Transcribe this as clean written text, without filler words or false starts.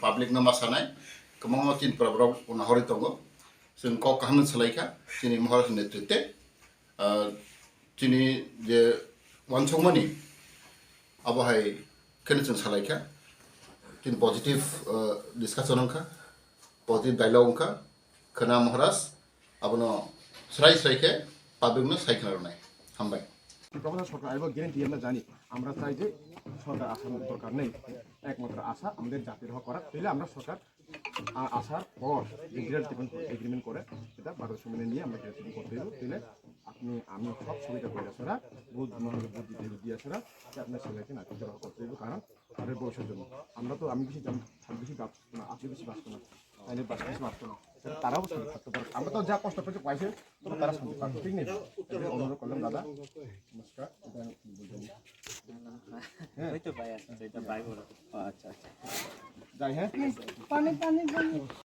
public no masanai kemang tin Tripura unahori tongo जों कक हामन सलायखा दिनै महाराज नेतृत्वे दिनै जे वानसंमानि आबहाय केन जों सलायखा दिन पजिटिव डिस्काशन अंखा पजिटिव डायलॉग अंखा खोना महाराज आबनो स्राय स्रायखे पाब्लिकनो सायखनारनाय हामबाय প্রফেসর সরকার এবং গ্যারেন্টি আমরা জানি আমরা চাই যে সরকার আসার দরকার নেই একমাত্র আশা আমাদের জাতির হক করা তাহলে আমরা সরকার আসার পর যে এগ্রিমেন্ট করে সেটা ভারত সঙ্গে নিয়ে আমরা গ্রেড করতে দেবো তাহলে আমি সব সুবিধা করে আসরা বুদ্ধি দিয়ে আসরা যে আপনার ছেলেকে নাকি করতে দেবো কারণ তাদের ভবিষ্যতের জন্য আমরা তো আমি বেশি বেশি বাঁচতো না আপনি বেশি বাঁচতো না তাইলে বেশি বাঁচতো না তারাও শান্তি থাকতে পারে আমরা তো যা কষ্ট পেয়েছে পাইছে তবে তারা শান্তি পাবে ঠিক নেই অনুরোধ করলাম দাদা নমস্কার আচ্ছা আচ্ছা যাই হ্যাঁ